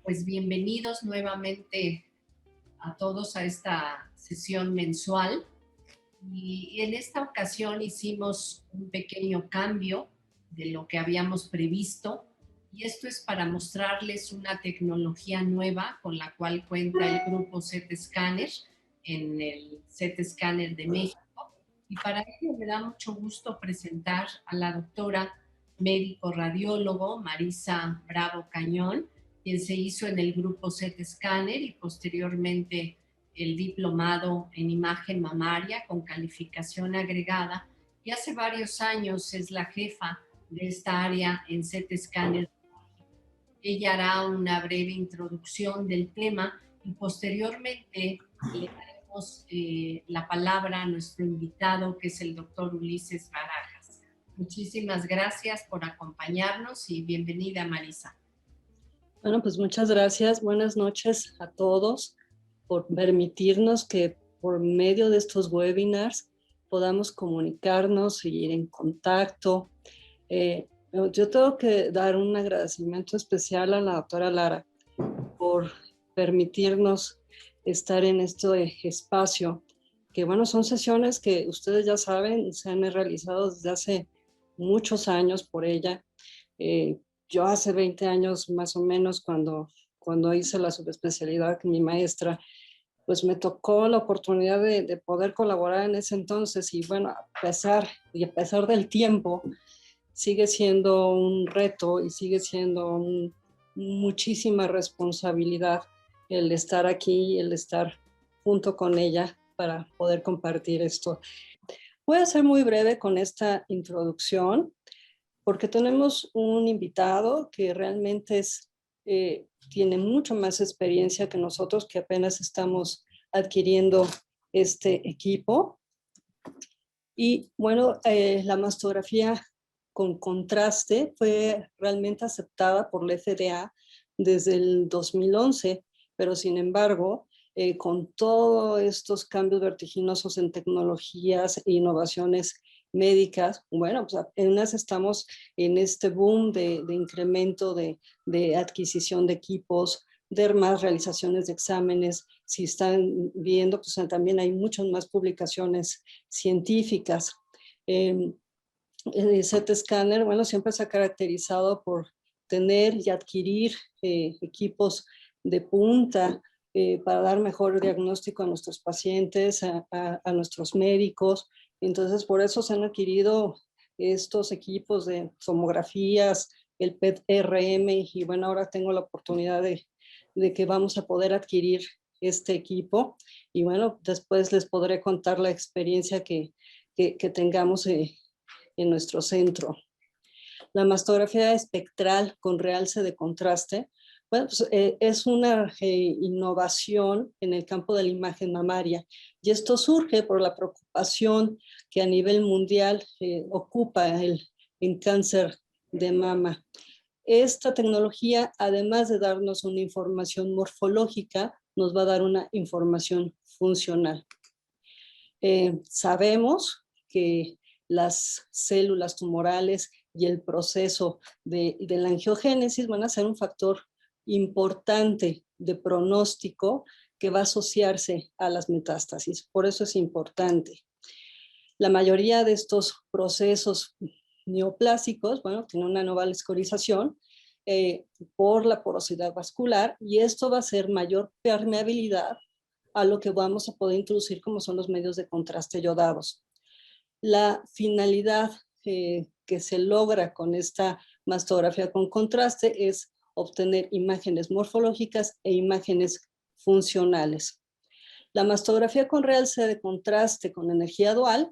Pues bienvenidos nuevamente a todos a esta sesión mensual. Y en esta ocasión hicimos un pequeño cambio de lo que habíamos previsto. Y esto es para mostrarles una tecnología nueva con la cual cuenta el grupo Z Scanner en el Z Scanner de México. Y para ello me da mucho gusto presentar a la doctora médico radiólogo Marisa Bravo Cañón, quien se hizo en el grupo Z Scanner y posteriormente el diplomado en imagen mamaria con calificación agregada, y hace varios años es la jefa de esta área en Z Scanner. Ella hará una breve introducción del tema y posteriormente le daremos la palabra a nuestro invitado, que es el doctor Ulises Barajas. Muchísimas gracias por acompañarnos y bienvenida, Marisa. Bueno, pues muchas gracias. Buenas noches a todos por permitirnos que por medio de estos webinars podamos comunicarnos y ir en contacto. Yo tengo que dar un agradecimiento especial a la doctora Lara por permitirnos estar en este espacio, que bueno, son sesiones que ustedes ya saben, se han realizado desde hace muchos años por ella. Yo hace 20 años más o menos, cuando hice la subespecialidad con mi maestra, pues me tocó la oportunidad de poder colaborar en ese entonces, y bueno, a pesar del tiempo, sigue siendo un reto y sigue siendo muchísima responsabilidad el estar aquí, el estar junto con ella para poder compartir esto. Voy a ser muy breve con esta introducción, porque tenemos un invitado que realmente tiene mucho más experiencia que nosotros, que apenas estamos adquiriendo este equipo. Y bueno, la mastografía con contraste fue realmente aceptada por la FDA desde el 2011, pero sin embargo, con todos estos cambios vertiginosos en tecnologías e innovaciones médicas, bueno, pues apenas estamos en este boom de incremento de adquisición de equipos, de más realizaciones de exámenes. Si están viendo, pues también hay muchas más publicaciones científicas. El Z Scanner, bueno, siempre se ha caracterizado por tener y adquirir equipos de punta para dar mejor diagnóstico a nuestros pacientes, a nuestros médicos. Entonces, por eso se han adquirido estos equipos de tomografías, el PET-RM, y bueno, ahora tengo la oportunidad de que vamos a poder adquirir este equipo. Y bueno, después les podré contar la experiencia que tengamos en nuestro centro. La mastografía espectral con realce de contraste, bueno, pues, es una innovación en el campo de la imagen mamaria, y esto surge por la preocupación que a nivel mundial ocupa el cáncer de mama. Esta tecnología, además de darnos una información morfológica, nos va a dar una información funcional. Sabemos que las células tumorales y el proceso de la angiogénesis van a ser un factor importante de pronóstico que va a asociarse a las metástasis. Por eso es importante. La mayoría de estos procesos neoplásicos, bueno, tienen una nueva vascularización por la porosidad vascular, y esto va a ser mayor permeabilidad a lo que vamos a poder introducir como son los medios de contraste yodados. La finalidad que se logra con esta mastografía con contraste es obtener imágenes morfológicas e imágenes funcionales. La mastografía con realce de contraste con energía dual,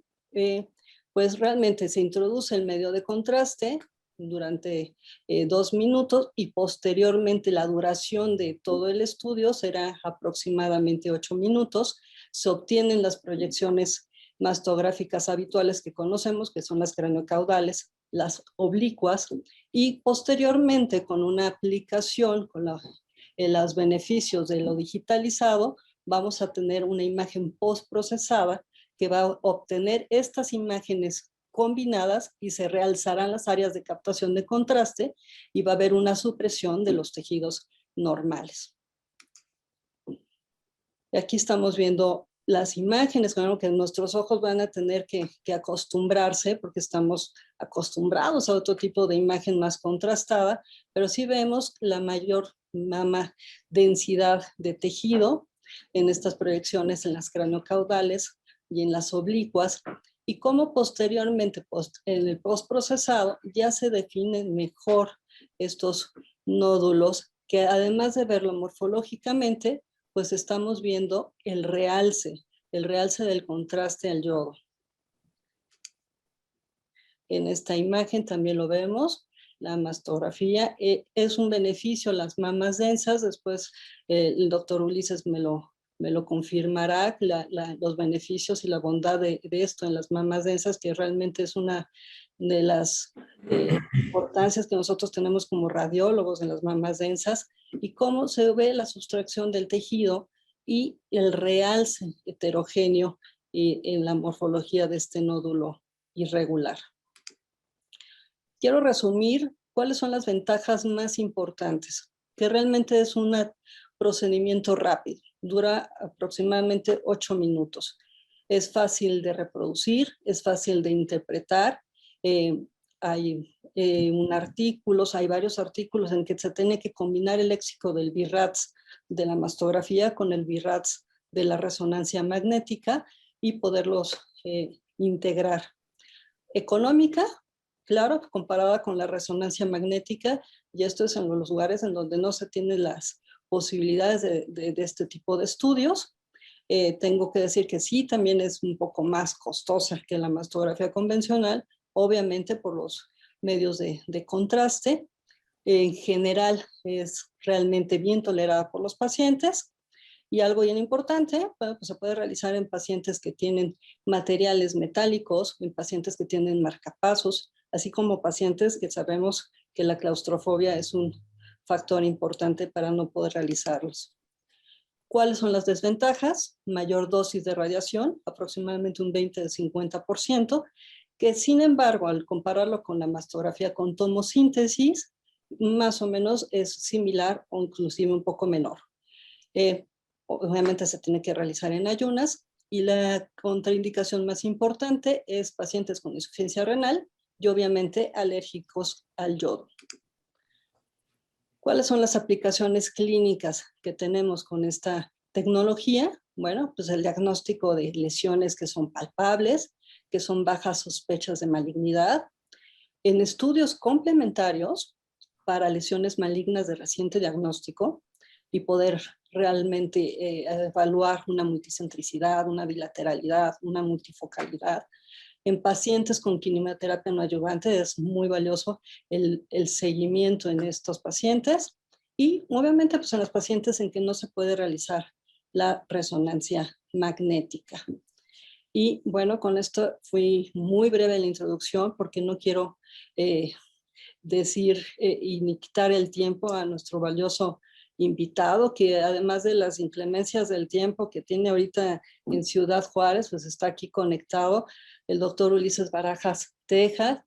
pues realmente se introduce el medio de contraste durante 2 minutos, y posteriormente la duración de todo el estudio será aproximadamente 8 minutos. Se obtienen las proyecciones mastográficas habituales que conocemos, que son las craneocaudales, las oblicuas, y posteriormente con una aplicación, con los beneficios de lo digitalizado, vamos a tener una imagen postprocesada que va a obtener estas imágenes combinadas, y se realzarán las áreas de captación de contraste, y va a haber una supresión de los tejidos normales. Y aquí estamos viendo las imágenes, claro que nuestros ojos van a tener que acostumbrarse porque estamos acostumbrados a otro tipo de imagen más contrastada, pero sí vemos la mayor densidad de tejido en estas proyecciones en las craniocaudales y en las oblicuas, y cómo posteriormente en el postprocesado ya se definen mejor estos nódulos, que además de verlo morfológicamente, pues estamos viendo el realce del contraste al yodo. En esta imagen también lo vemos, la mastografía es un beneficio, las mamas densas, después el doctor Ulises me lo confirmará, los beneficios y la bondad de esto en las mamas densas, que realmente es una de las importancias que nosotros tenemos como radiólogos en las mamas densas, y cómo se ve la sustracción del tejido y el realce heterogéneo en la morfología de este nódulo irregular. Quiero resumir cuáles son las ventajas más importantes, que realmente es un procedimiento rápido, dura aproximadamente 8 minutos. Es fácil de reproducir, es fácil de interpretar. Hay hay varios artículos en que se tiene que combinar el léxico del BI-RADS de la mastografía con el BI-RADS de la resonancia magnética y poderlos integrar. Económica, claro, comparada con la resonancia magnética, y esto es en los lugares en donde no se tienen las posibilidades de este tipo de estudios. Tengo que decir que sí, también es un poco más costosa que la mastografía convencional, obviamente por los medios de contraste. En general es realmente bien tolerada por los pacientes. Y algo bien importante, bueno, pues se puede realizar en pacientes que tienen materiales metálicos, en pacientes que tienen marcapasos, así como pacientes que sabemos que la claustrofobia es un factor importante para no poder realizarlos. ¿Cuáles son las desventajas? Mayor dosis de radiación, aproximadamente un 20-50%, que sin embargo, al compararlo con la mastografía con tomosíntesis, más o menos es similar o inclusive un poco menor. Obviamente se tiene que realizar en ayunas, y la contraindicación más importante es pacientes con insuficiencia renal y obviamente alérgicos al yodo. ¿Cuáles son las aplicaciones clínicas que tenemos con esta tecnología? Bueno, pues el diagnóstico de lesiones que son palpables, que son bajas sospechas de malignidad, en estudios complementarios para lesiones malignas de reciente diagnóstico y poder realmente evaluar una multicentricidad, una bilateralidad, una multifocalidad. En pacientes con quimioterapia no adyuvante es muy valioso el seguimiento en estos pacientes, y obviamente pues en los pacientes en que no se puede realizar la resonancia magnética. Y bueno, con esto fui muy breve en la introducción porque no quiero decir y ni quitar el tiempo a nuestro valioso invitado, que además de las inclemencias del tiempo que tiene ahorita en Ciudad Juárez, pues está aquí conectado el doctor Ulises Barajas Tejas,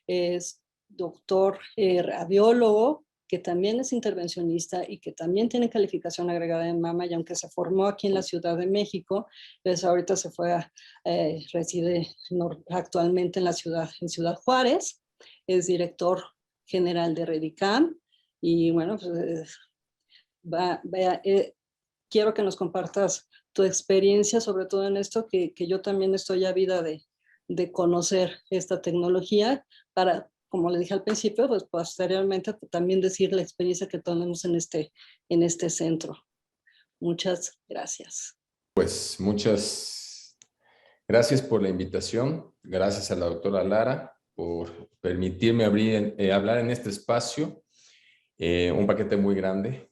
es doctor radiólogo, que también es intervencionista y que también tiene calificación agregada en mama, y aunque se formó aquí en la Ciudad de México, pues ahorita se fue reside actualmente en Ciudad Juárez, es director general de Redicam, y bueno, pues quiero que nos compartas tu experiencia, sobre todo en esto, que yo también estoy ávida de conocer esta tecnología para, como le dije al principio, pues posteriormente también decir la experiencia que tenemos en este centro. Muchas gracias. Pues muchas gracias por la invitación. Gracias a la doctora Lara por permitirme hablar en este espacio. Un paquete muy grande,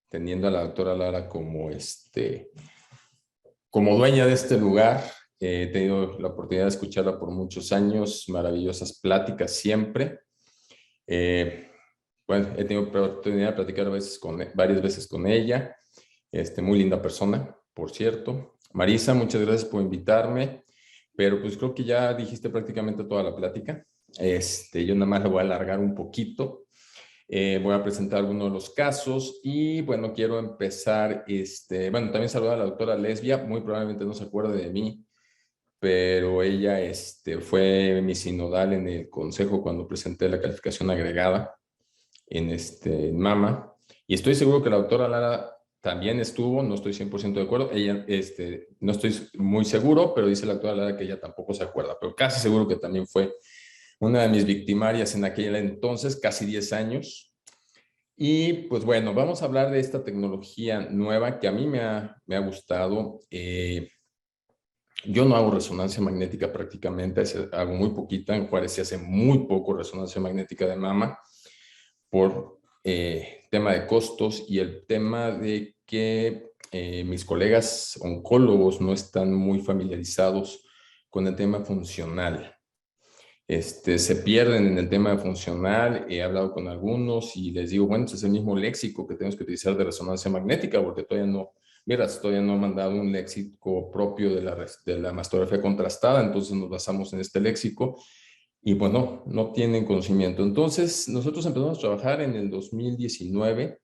teniendo a la doctora Lara como dueña de este lugar. He tenido la oportunidad de escucharla por muchos años, maravillosas pláticas siempre. Bueno, he tenido la oportunidad de platicar varias veces con ella. Muy linda persona, por cierto. Marisa, muchas gracias por invitarme, pero pues creo que ya dijiste prácticamente toda la plática. Yo nada más la voy a alargar un poquito. Voy a presentar algunos de los casos y bueno, quiero empezar, bueno, también saludar a la doctora Lesbia, muy probablemente no se acuerde de mí, pero ella fue mi sinodal en el consejo cuando presenté la calificación agregada en MAMA, y estoy seguro que la doctora Lara también estuvo, no estoy 100% de acuerdo, ella, no estoy muy seguro, pero dice la doctora Lara que ella tampoco se acuerda, pero casi seguro que también fue una de mis victimarias en aquel entonces, casi 10 años. Y pues bueno, vamos a hablar de esta tecnología nueva que a mí me ha gustado. Yo no hago resonancia magnética prácticamente, hago muy poquita. En Juárez se hace muy poco resonancia magnética de mama por tema de costos y el tema de que mis colegas oncólogos no están muy familiarizados con el tema funcional. Se pierden en el tema funcional. He hablado con algunos y les digo, bueno, es el mismo léxico que tenemos que utilizar de resonancia magnética, porque todavía no, mira, todavía no han mandado un léxico propio de la mastografía contrastada, entonces nos basamos en este léxico y bueno, no tienen conocimiento. Entonces, nosotros empezamos a trabajar en el 2019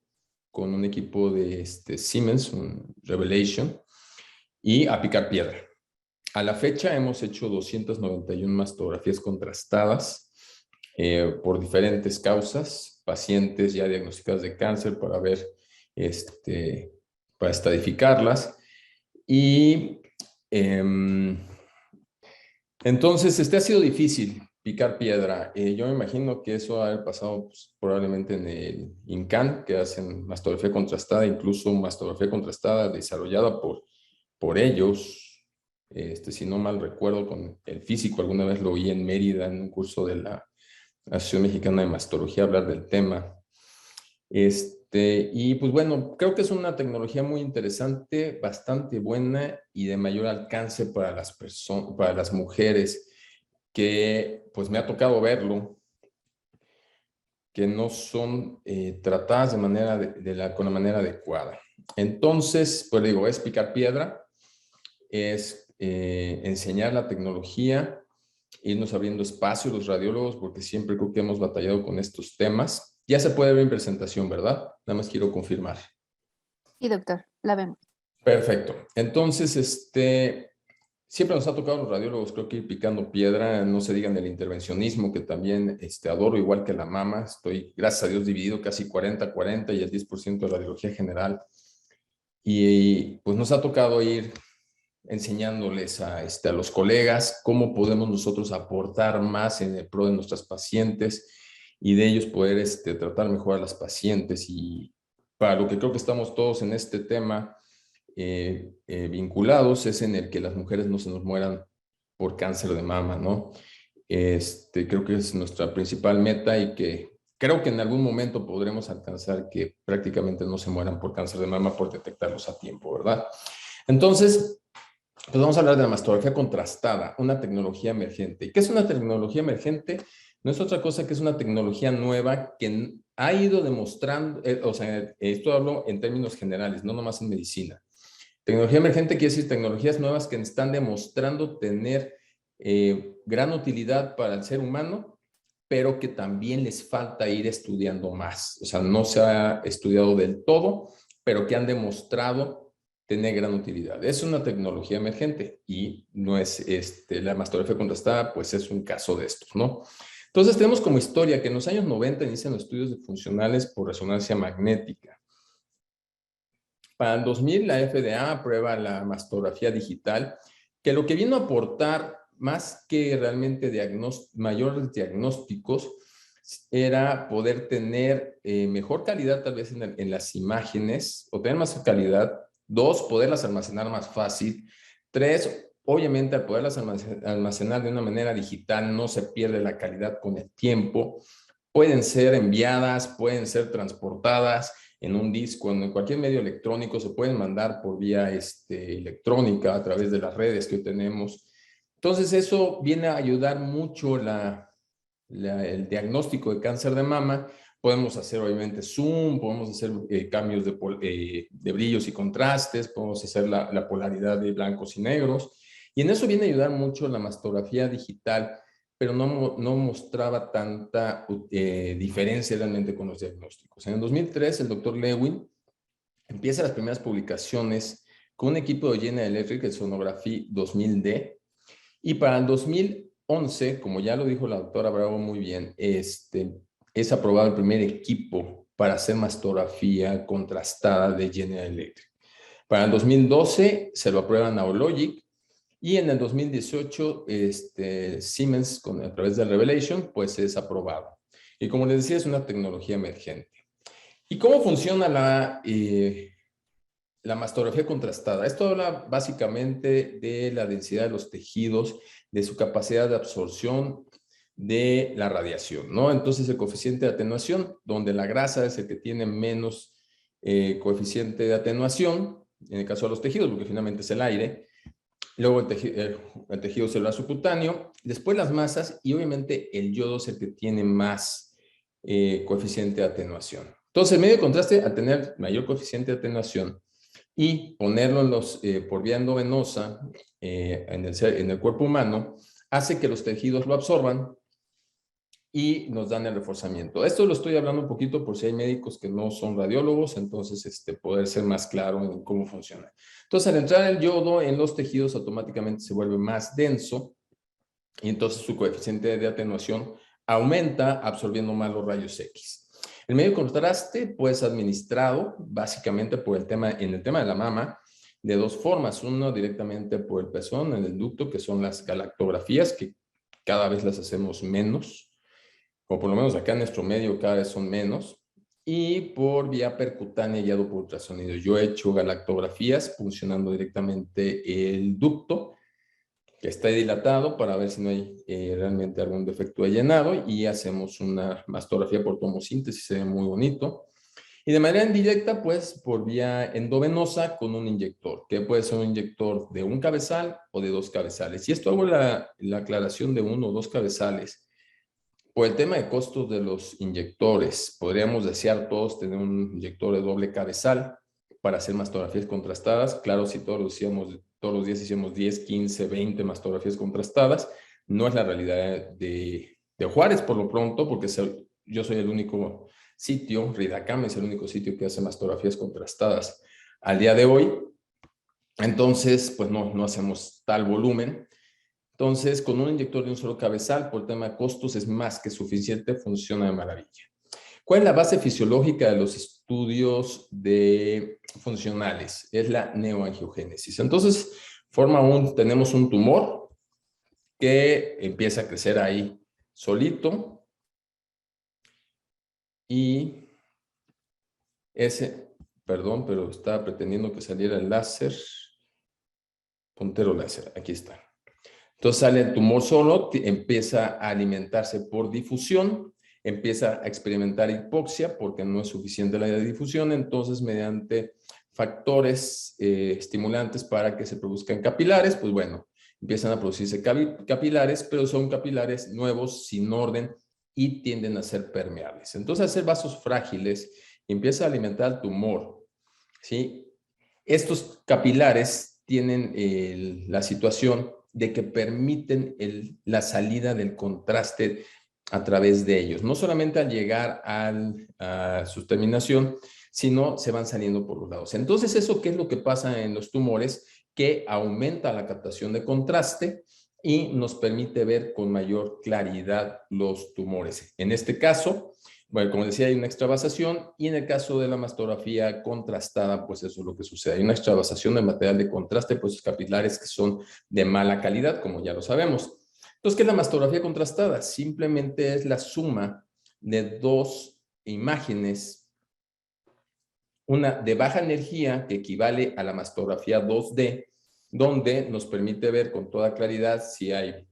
con un equipo de Siemens, un Revelation, y a picar piedra. A la fecha hemos hecho 291 mastografías contrastadas por diferentes causas, pacientes ya diagnosticados de cáncer para ver, para estadificarlas. Y entonces, ha sido difícil picar piedra. Yo me imagino que eso ha pasado pues, probablemente en el INCAN, que hacen mastografía contrastada, incluso mastografía contrastada desarrollada por ellos. Si no mal recuerdo, con el físico, alguna vez lo oí en Mérida en un curso de la Asociación Mexicana de Mastología hablar del tema. Y pues bueno, creo que es una tecnología muy interesante, bastante buena y de mayor alcance para las personas, para las mujeres, que pues me ha tocado verlo, que no son tratadas de manera, con la manera adecuada. Entonces, pues digo, es picar piedra, es enseñar la tecnología, irnos abriendo espacio los radiólogos, porque siempre creo que hemos batallado con estos temas. Ya se puede ver en presentación, ¿verdad? Nada más quiero confirmar. Sí, doctor, la vemos. Perfecto. Entonces, siempre nos ha tocado a los radiólogos, creo que ir picando piedra, no se digan del intervencionismo, que también adoro, igual que la mama. Estoy, gracias a Dios, dividido casi 40-40 y el 10% de radiología general. Y pues nos ha tocado ir enseñándoles a los colegas cómo podemos nosotros aportar más en el pro de nuestras pacientes y de ellos poder tratar mejor a las pacientes. Y para lo que creo que estamos todos en este tema vinculados es en el que las mujeres no se nos mueran por cáncer de mama, ¿no? Creo que es nuestra principal meta y que creo que en algún momento podremos alcanzar que prácticamente no se mueran por cáncer de mama por detectarlos a tiempo, ¿verdad? Entonces, pues vamos a hablar de la mastografía contrastada, una tecnología emergente. ¿Y qué es una tecnología emergente? No es otra cosa que es una tecnología nueva que ha ido demostrando, o sea, esto hablo en términos generales, no nomás en medicina. Tecnología emergente quiere decir tecnologías nuevas que están demostrando tener gran utilidad para el ser humano, pero que también les falta ir estudiando más. O sea, no se ha estudiado del todo, pero que han demostrado tener gran utilidad. Es una tecnología emergente y no es la mastografía contrastada, pues es un caso de estos, ¿no? Entonces tenemos como historia que en los años 90 inician los estudios de funcionales por resonancia magnética. Para el 2000 la FDA aprueba la mastografía digital, que lo que vino a aportar más que realmente mayores diagnósticos era poder tener mejor calidad tal vez en las imágenes, o tener más calidad. 2, poderlas almacenar más fácil. 3, obviamente al poderlas almacenar de una manera digital no se pierde la calidad con el tiempo. Pueden ser enviadas, pueden ser transportadas en un disco, en cualquier medio electrónico, se pueden mandar por vía electrónica a través de las redes que hoy tenemos. Entonces eso viene a ayudar mucho el diagnóstico de cáncer de mama. Podemos hacer obviamente zoom, podemos hacer cambios de brillos y contrastes, podemos hacer la polaridad de blancos y negros. Y en eso viene a ayudar mucho la mastografía digital, pero no mostraba tanta diferencia realmente con los diagnósticos. En el 2003, el doctor Lewin empieza las primeras publicaciones con un equipo de General Electric, el Sonography 2000D, y para el 2011, como ya lo dijo la doctora Bravo muy bien, es aprobado el primer equipo para hacer mastografía contrastada de General Electric. Para el 2012 se lo aprueba Neurologic, y en el 2018 Siemens, a través de Revelation, pues es aprobado. Y como les decía, es una tecnología emergente. ¿Y cómo funciona la mastografía contrastada? Esto habla básicamente de la densidad de los tejidos, de su capacidad de absorción de la radiación, ¿no? Entonces el coeficiente de atenuación, donde la grasa es el que tiene menos coeficiente de atenuación, en el caso de los tejidos, porque finalmente es el aire. Luego el tejido celular subcutáneo, después las masas, y obviamente el yodo es el que tiene más coeficiente de atenuación. Entonces el medio de contraste, al tener mayor coeficiente de atenuación y ponerlo por vía endovenosa en el cuerpo humano, hace que los tejidos lo absorban y nos dan el reforzamiento. Esto lo estoy hablando un poquito por si hay médicos que no son radiólogos, entonces poder ser más claro en cómo funciona. Entonces, al entrar el yodo en los tejidos, automáticamente se vuelve más denso y entonces su coeficiente de atenuación aumenta absorbiendo más los rayos X. El medio de contraste puede ser administrado básicamente en el tema de la mama de dos formas. Uno directamente por el pezón, en el ducto, que son las galactografías, que cada vez las hacemos menos, o por lo menos acá en nuestro medio cada vez son menos, y por vía percutánea guiado por ultrasonido. Yo he hecho galactografías funcionando directamente el ducto, que está dilatado para ver si no hay realmente algún defecto de llenado, y hacemos una mastografía por tomosíntesis, se ve muy bonito. Y de manera indirecta, pues, por vía endovenosa con un inyector, que puede ser un inyector de un cabezal o de dos cabezales. Y esto hago la aclaración de uno o dos cabezales. Por el tema de costos de los inyectores, podríamos desear todos tener un inyector de doble cabezal para hacer mastografías contrastadas. Claro, si todos los días hicimos 10, 15, 20 mastografías contrastadas, no es la realidad de Juárez por lo pronto, porque yo soy el único sitio, Ridacam es el único sitio que hace mastografías contrastadas al día de hoy. Entonces, pues no hacemos tal volumen. Entonces, con un inyector de un solo cabezal, por el tema de costos, es más que suficiente, funciona de maravilla. ¿Cuál es la base fisiológica de los estudios funcionales? Es la neoangiogénesis. Entonces, tenemos un tumor que empieza a crecer ahí solito y perdón, pero estaba pretendiendo que saliera el láser, puntero láser, aquí está. Entonces sale el tumor solo, empieza a alimentarse por difusión, empieza a experimentar hipoxia porque no es suficiente la difusión, entonces mediante factores estimulantes para que se produzcan capilares, pues bueno, empiezan a producirse capilares, pero son capilares nuevos, sin orden, y tienden a ser permeables. Entonces, al ser vasos frágiles, empieza a alimentar al tumor, ¿sí? Estos capilares tienen la situación de que permiten la salida del contraste a través de ellos. No solamente al llegar a su terminación, sino se van saliendo por los lados. Entonces, ¿eso qué es lo que pasa en los tumores? Que aumenta la captación de contraste y nos permite ver con mayor claridad los tumores. En este caso, bueno, como decía, hay una extravasación, y en el caso de la mastografía contrastada, pues eso es lo que sucede. Hay una extravasación del material de contraste, pues esos capilares que son de mala calidad, como ya lo sabemos. Entonces, ¿qué es la mastografía contrastada? Simplemente es la suma de dos imágenes, una de baja energía, que equivale a la mastografía 2D, donde nos permite ver con toda claridad si hay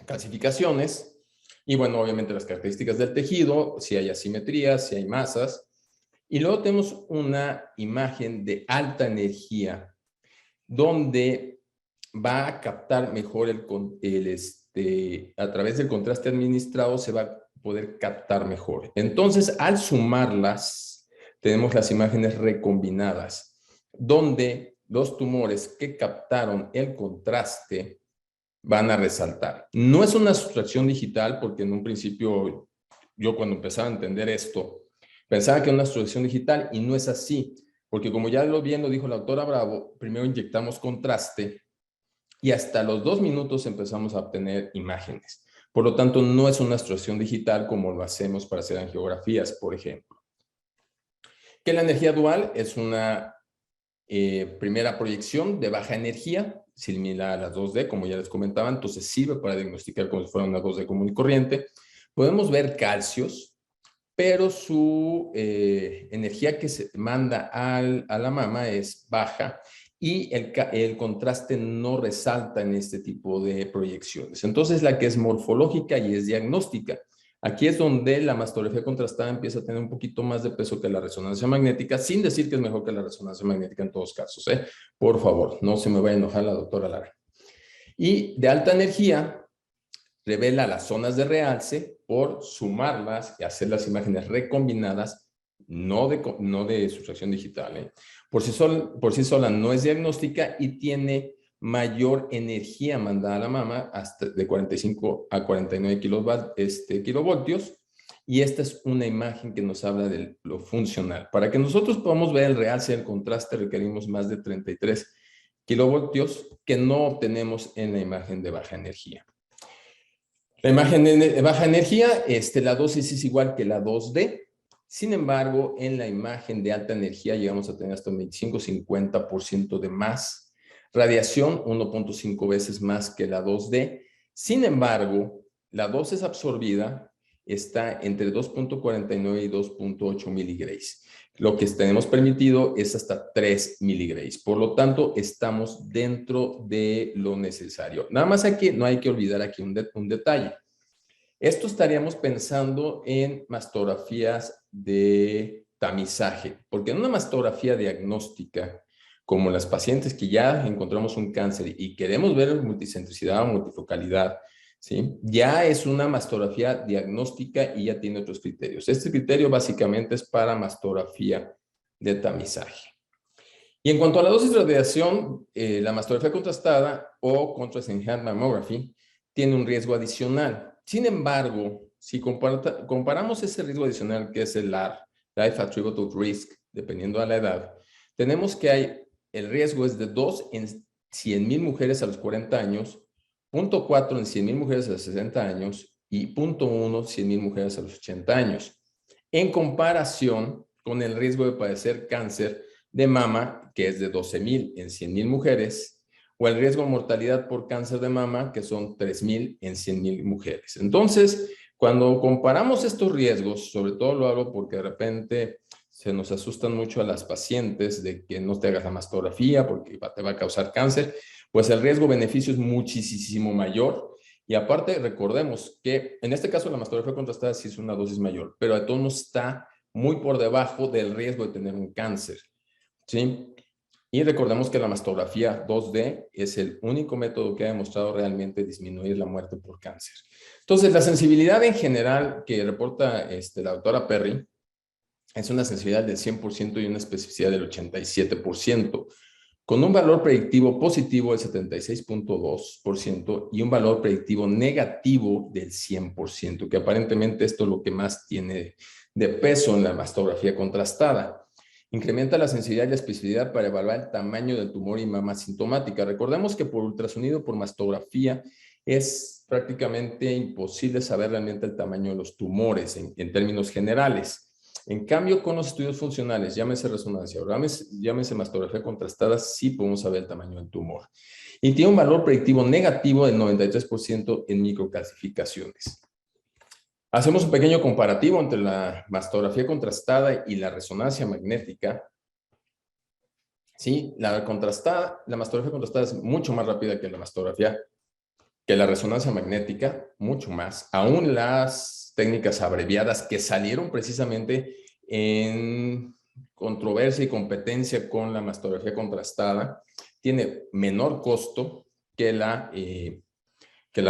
calcificaciones, y bueno, obviamente las características del tejido, si hay asimetrías, si hay masas. Y luego tenemos una imagen de alta energía, donde va a captar mejor a través del contraste administrado se va a poder captar mejor. Entonces, al sumarlas, tenemos las imágenes recombinadas, donde los tumores que captaron el contraste van a resaltar. No es una sustracción digital porque en un principio yo cuando empezaba a entender esto pensaba que era una sustracción digital y no es así, porque como ya bien lo dijo la doctora Bravo, primero inyectamos contraste y hasta los 2 minutos empezamos a obtener imágenes. Por lo tanto, no es una sustracción digital como lo hacemos para hacer angiografías, por ejemplo. Que la energía dual es una primera proyección de baja energía, similar a las 2D, como ya les comentaba, entonces sirve para diagnosticar como si fuera una 2D común y corriente. Podemos ver calcios, pero su energía que se manda a la mama es baja y el contraste no resalta en este tipo de proyecciones. Entonces, la que es morfológica y es diagnóstica. Aquí es donde la mastografía contrastada empieza a tener un poquito más de peso que la resonancia magnética, sin decir que es mejor que la resonancia magnética en todos casos. Por favor, no se me vaya a enojar la doctora Lara. Y de alta energía, revela las zonas de realce por sumarlas y hacer las imágenes recombinadas, no de sustracción digital. Por sí sola no es diagnóstica y tiene mayor energía mandada a la mama, hasta de 45 a 49 kilovoltios, y esta es una imagen que nos habla de lo funcional. Para que nosotros podamos ver el realce del contraste requerimos más de 33 kilovoltios que no obtenemos en la imagen de baja energía. La imagen de baja energía, la dosis es igual que la 2D. Sin embargo, en la imagen de alta energía llegamos a tener hasta un 25-50% de más. Radiación, 1.5 veces más que la 2D. Sin embargo, la dosis absorbida está entre 2.49 y 2.8 miligrays. Lo que tenemos permitido es hasta 3 miligrays. Por lo tanto, estamos dentro de lo necesario. Nada más aquí, no hay que olvidar aquí un detalle. Esto estaríamos pensando en mastografías de tamizaje, porque en una mastografía diagnóstica, como las pacientes que ya encontramos un cáncer y queremos ver multicentricidad o multifocalidad, ¿sí? Ya es una mastografía diagnóstica y ya tiene otros criterios. Este criterio básicamente es para mastografía de tamizaje. Y en cuanto a la dosis de radiación, la mastografía contrastada o contrast enhanced mammography tiene un riesgo adicional. Sin embargo, si comparamos ese riesgo adicional que es el LAR, Life Attribute Risk, dependiendo de la edad, tenemos que el riesgo es de 2 en 100,000 mujeres a los 40 años, 0.4 en 100,000 mujeres a los 60 años y 0.1 100,000 mujeres a los 80 años, en comparación con el riesgo de padecer cáncer de mama, que es de 12,000 en 100,000 mujeres, o el riesgo de mortalidad por cáncer de mama, que son 3,000 en 100,000 mujeres. Entonces, cuando comparamos estos riesgos, sobre todo lo hago porque de repente se nos asustan mucho a las pacientes de que no te hagas la mastografía porque te va a causar cáncer, pues el riesgo-beneficio es muchísimo mayor. Y aparte, recordemos que en este caso la mastografía contrastada sí es una dosis mayor, pero de todos modos está muy por debajo del riesgo de tener un cáncer, ¿sí? Y recordemos que la mastografía 2D es el único método que ha demostrado realmente disminuir la muerte por cáncer. Entonces, la sensibilidad en general que reporta la doctora Perry es una sensibilidad del 100% y una especificidad del 87%, con un valor predictivo positivo del 76.2% y un valor predictivo negativo del 100%, que aparentemente esto es lo que más tiene de peso en la mastografía contrastada. Incrementa la sensibilidad y la especificidad para evaluar el tamaño del tumor y mama sintomática. Recordemos que por ultrasonido, por mastografía, es prácticamente imposible saber realmente el tamaño de los tumores en términos generales. En cambio, con los estudios funcionales, llámese resonancia o llámese mastografía contrastada, sí podemos saber el tamaño del tumor. Y tiene un valor predictivo negativo del 93% en microcalcificaciones. Hacemos un pequeño comparativo entre la mastografía contrastada y la resonancia magnética. Sí, la mastografía contrastada es mucho más rápida que la resonancia magnética, mucho más. Aún las técnicas abreviadas que salieron precisamente en controversia y competencia con la mastografía contrastada, tiene menor costo que la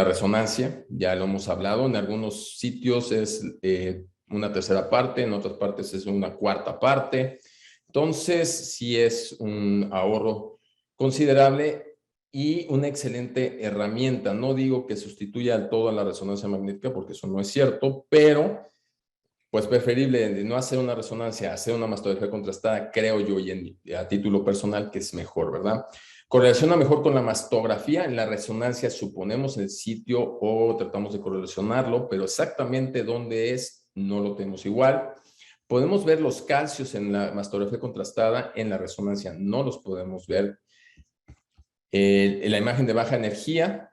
resonancia, ya lo hemos hablado, en algunos sitios es una tercera parte, en otras partes es una cuarta parte. Entonces, sí es un ahorro considerable y una excelente herramienta. No digo que sustituya del todo a la resonancia magnética, porque eso no es cierto, pero pues preferible de no hacer una resonancia, hacer una mastografía contrastada, creo yo, y a título personal, que es mejor, ¿verdad? Correlaciona mejor con la mastografía. En la resonancia suponemos el sitio o tratamos de correlacionarlo, pero exactamente dónde es, no lo tenemos igual. Podemos ver los calcios en la mastografía contrastada, en la resonancia no los podemos ver. En la imagen de baja energía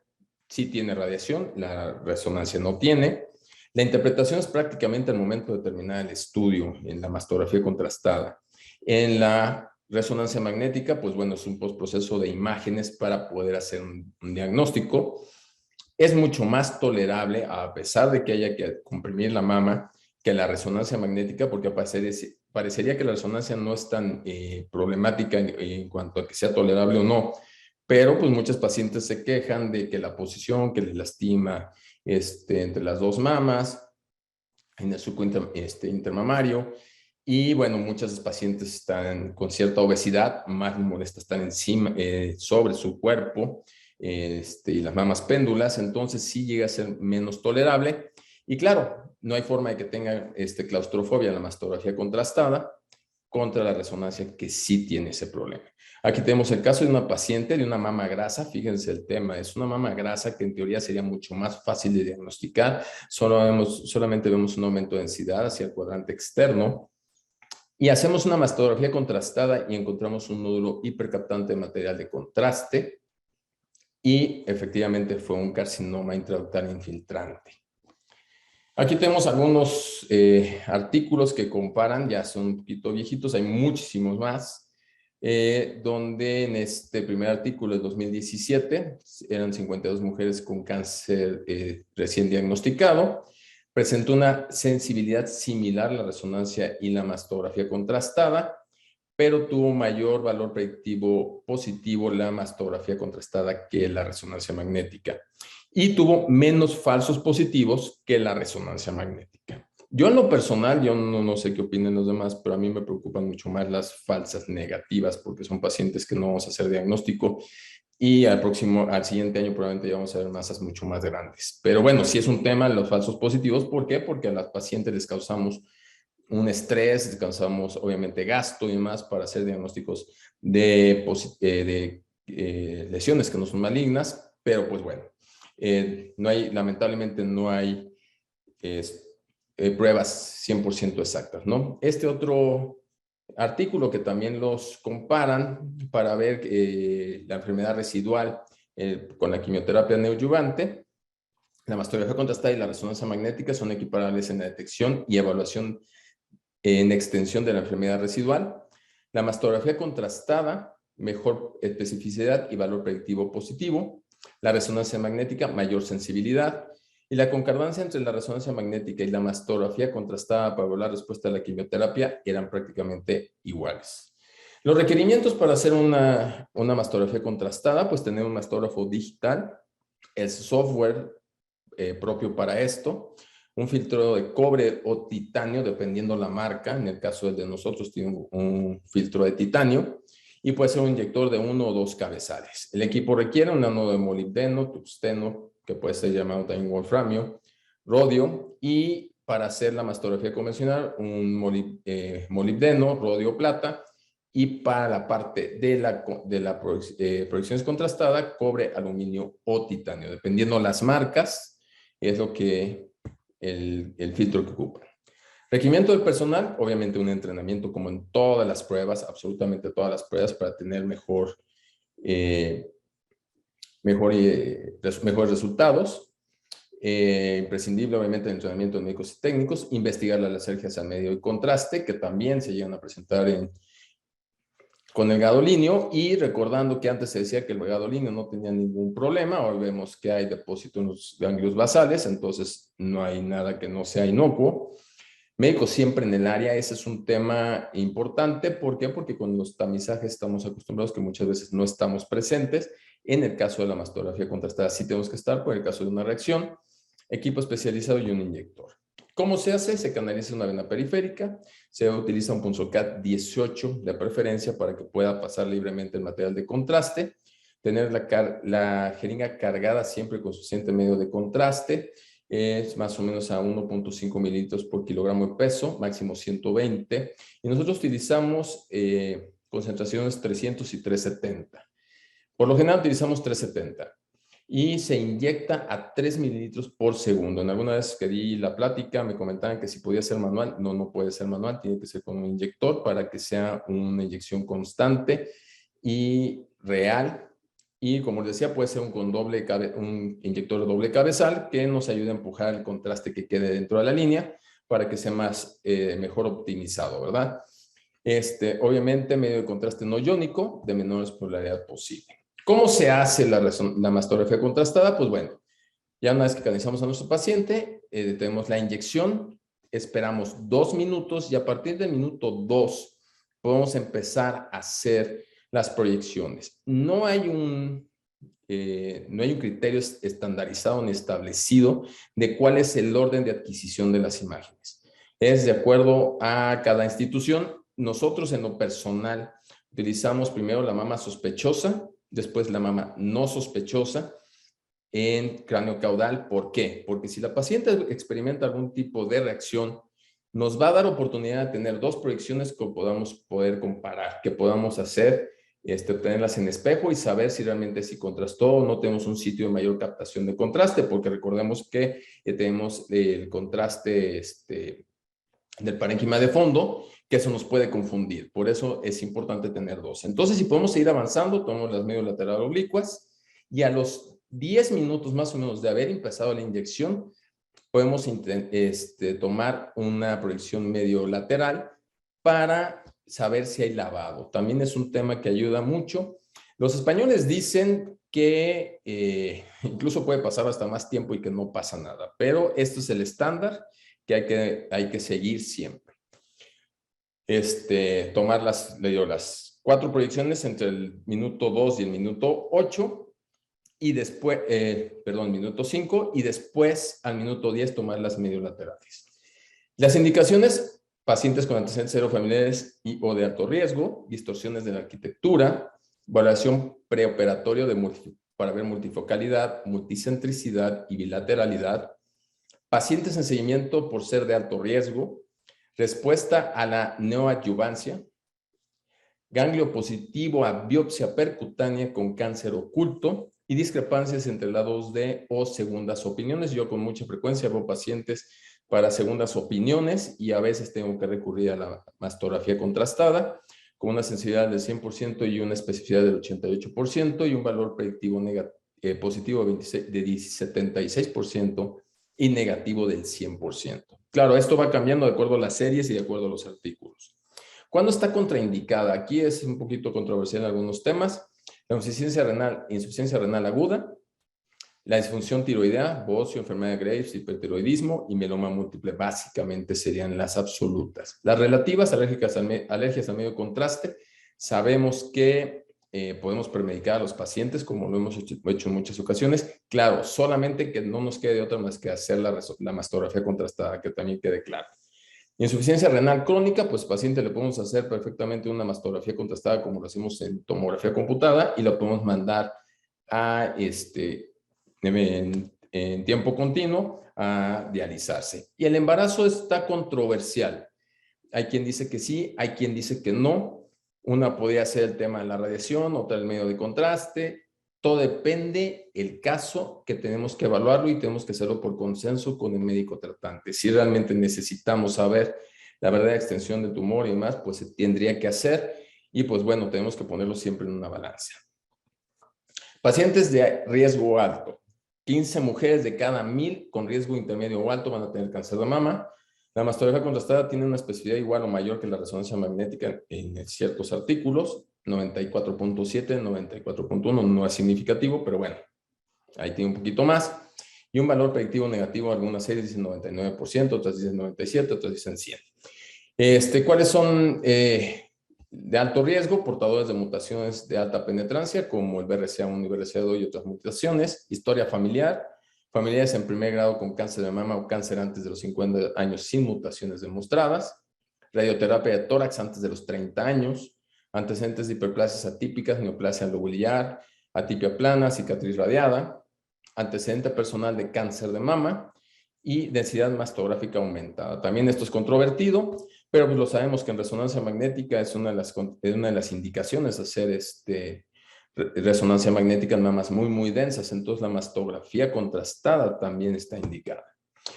sí tiene radiación, la resonancia no tiene. La interpretación es prácticamente al momento de terminar el estudio en la mastografía contrastada. En la resonancia magnética, pues bueno, es un postproceso de imágenes para poder hacer un diagnóstico. Es mucho más tolerable, a pesar de que haya que comprimir la mama, que la resonancia magnética, porque parecería que la resonancia no es tan problemática en cuanto a que sea tolerable o no. Pero pues muchos pacientes se quejan de que la posición, que les lastima entre las dos mamas, en el surco intermamario. Y bueno, muchos pacientes están con cierta obesidad, más les molesta estar encima, sobre su cuerpo, y las mamas péndulas, entonces sí llega a ser menos tolerable. Y claro, no hay forma de que tengan claustrofobia en la mastografía contrastada contra la resonancia, que sí tiene ese problema. Aquí tenemos el caso de una paciente de una mama grasa. Fíjense el tema, es una mama grasa que en teoría sería mucho más fácil de diagnosticar. Solamente vemos un aumento de densidad hacia el cuadrante externo y hacemos una mastografía contrastada y encontramos un nódulo hipercaptante de material de contraste y efectivamente fue un carcinoma intraductal infiltrante. Aquí tenemos algunos artículos que comparan, ya son un poquito viejitos, hay muchísimos más, donde en este primer artículo de 2017 eran 52 mujeres con cáncer recién diagnosticado, presentó una sensibilidad similar a la resonancia y la mastografía contrastada, pero tuvo mayor valor predictivo positivo la mastografía contrastada que la resonancia magnética. Y tuvo menos falsos positivos que la resonancia magnética. Yo en lo personal, yo no sé qué opinen los demás, pero a mí me preocupan mucho más las falsas negativas, porque son pacientes que no vamos a hacer diagnóstico y al siguiente año probablemente ya vamos a ver masas mucho más grandes. Pero bueno, sí es un tema los falsos positivos. ¿Por qué? Porque a las pacientes les causamos un estrés, les causamos obviamente gasto y demás para hacer diagnósticos de lesiones que no son malignas, pero pues bueno. Lamentablemente no hay pruebas 100% exactas, ¿no? Este otro artículo que también los comparan para ver la enfermedad residual con la quimioterapia neoadyuvante, la mastografía contrastada y la resonancia magnética son equiparables en la detección y evaluación en extensión de la enfermedad residual. La mastografía contrastada, mejor especificidad y valor predictivo positivo. La resonancia magnética, mayor sensibilidad. Y la concordancia entre la resonancia magnética y la mastografía contrastada para evaluar respuesta a la quimioterapia eran prácticamente iguales. Los requerimientos para hacer una mastografía contrastada, pues tener un mastógrafo digital, el software propio para esto, un filtro de cobre o titanio, dependiendo la marca. En el caso de nosotros tiene un filtro de titanio, y puede ser un inyector de 1 o 2 cabezales. El equipo requiere un ánodo de molibdeno, tungsteno, que puede ser llamado también wolframio, rodio, y para hacer la mastografía convencional, un molibdeno, rodio, plata, y para la parte de la proyección contrastada, cobre, aluminio o titanio. Dependiendo las marcas, es lo que el filtro que ocupa. Requerimiento del personal, obviamente un entrenamiento como en todas las pruebas, absolutamente todas las pruebas, para tener mejores resultados. Imprescindible, obviamente, el entrenamiento de médicos y técnicos, investigar las alergias al medio y contraste, que también se llegan a presentar con el gadolinio, y recordando que antes se decía que el gadolinio no tenía ningún problema. Hoy vemos que hay depósito en los ganglios basales, entonces no hay nada que no sea inocuo. Médicos siempre en el área, ese es un tema importante. ¿Por qué? Porque con los tamizajes estamos acostumbrados que muchas veces no estamos presentes. En el caso de la mastografía contrastada sí tenemos que estar, por el caso de una reacción, equipo especializado y un inyector. ¿Cómo se hace? Se canaliza una vena periférica, se utiliza un punzocat 18 de preferencia para que pueda pasar libremente el material de contraste. tener la jeringa cargada siempre con suficiente medio de contraste, es más o menos a 1.5 mililitros por kilogramo de peso, máximo 120. Y nosotros utilizamos concentraciones 300 y 370. Por lo general utilizamos 370. Y se inyecta a 3 mililitros por segundo. En alguna vez que di la plática me comentaban que si podía ser manual. No, no puede ser manual, tiene que ser con un inyector para que sea una inyección constante y real. Y como les decía, puede ser un inyector doble cabezal que nos ayude a empujar el contraste que quede dentro de la línea para que sea mejor optimizado, ¿verdad? Obviamente, medio de contraste no iónico de menor polaridad posible. ¿Cómo se hace la mastografía contrastada? Pues bueno, ya una vez que canalizamos a nuestro paciente, tenemos la inyección, esperamos 2 minutos y a partir del minuto 2 podemos empezar a hacer las proyecciones. No hay un criterio estandarizado ni establecido de cuál es el orden de adquisición de las imágenes. Es de acuerdo a cada institución. Nosotros en lo personal utilizamos primero la mama sospechosa, después la mama no sospechosa en cráneo caudal. ¿Por qué? Porque si la paciente experimenta algún tipo de reacción, nos va a dar oportunidad de tener 2 proyecciones que podamos poder comparar, que podamos hacer, tenerlas en espejo y saber si realmente si contrastó o no. Tenemos un sitio de mayor captación de contraste, porque recordemos que tenemos el contraste del parénquima de fondo, que eso nos puede confundir. Por eso es importante tener 2. Entonces, si podemos seguir avanzando, tomamos las medio lateral oblicuas y a los 10 minutos más o menos de haber empezado la inyección, podemos tomar una proyección medio lateral para saber si hay lavado. También es un tema que ayuda mucho. Los españoles dicen que incluso puede pasar hasta más tiempo y que no pasa nada, pero esto es el estándar que hay que seguir siempre. Tomar las 4 proyecciones entre el minuto 2 y el minuto 8 y después, minuto 5 y después al minuto 10 tomar las medio laterales. Las indicaciones: pacientes con antecedentes serofamiliares y o de alto riesgo, distorsiones de la arquitectura, valoración preoperatorio para ver multifocalidad, multicentricidad y bilateralidad, pacientes en seguimiento por ser de alto riesgo, respuesta a la neoadyuvancia, ganglio positivo a biopsia percutánea con cáncer oculto y discrepancias entre la 2D o segundas opiniones. Yo con mucha frecuencia veo pacientes para segundas opiniones y a veces tengo que recurrir a la mastografía contrastada con una sensibilidad del 100% y una especificidad del 88% y un valor predictivo positivo de 76% y negativo del 100%. Claro, esto va cambiando de acuerdo a las series y de acuerdo a los artículos. ¿Cuándo está contraindicada? Aquí es un poquito controversial en algunos temas. La insuficiencia renal aguda, la disfunción tiroidea, bocio, enfermedad de Graves, hipertiroidismo y mieloma múltiple básicamente serían las absolutas. Las relativas, alergias al medio contraste, sabemos que podemos premedicar a los pacientes, como lo hemos hecho en muchas ocasiones. Claro, solamente que no nos quede de otra más que hacer la mastografía contrastada, que también quede claro. Insuficiencia renal crónica, pues paciente le podemos hacer perfectamente una mastografía contrastada como lo hacemos en tomografía computada y lo podemos mandar a en tiempo continuo a dializarse. Y el embarazo está controversial. Hay quien dice que sí, hay quien dice que no. Una podría ser el tema de la radiación, otra el medio de contraste. Todo depende del caso que tenemos que evaluarlo y tenemos que hacerlo por consenso con el médico tratante. Si realmente necesitamos saber la verdadera extensión del tumor y demás, pues se tendría que hacer y pues bueno, tenemos que ponerlo siempre en una balanza. Pacientes de riesgo alto. 15 mujeres de cada 1000 con riesgo intermedio o alto van a tener cáncer de mama. La mastografía contrastada tiene una especificidad igual o mayor que la resonancia magnética en ciertos artículos. 94.7, 94.1, no es significativo, pero bueno, ahí tiene un poquito más. Y un valor predictivo negativo, algunas series dicen 99%, otras dicen 97%, otras dicen 100%. ¿Cuáles son de alto riesgo? Portadores de mutaciones de alta penetrancia, como el BRCA1 y BRCA2 y otras mutaciones. Historia familiar, familiares en primer grado con cáncer de mama o cáncer antes de los 50 años sin mutaciones demostradas. Radioterapia de tórax antes de los 30 años. Antecedentes de hiperplasias atípicas, neoplasia lobular, atipia plana, cicatriz radiada, antecedente personal de cáncer de mama y densidad mastográfica aumentada. También esto es controvertido, pero pues lo sabemos que en resonancia magnética es una de las indicaciones hacer resonancia magnética en mamas muy densas, entonces la mastografía contrastada también está indicada.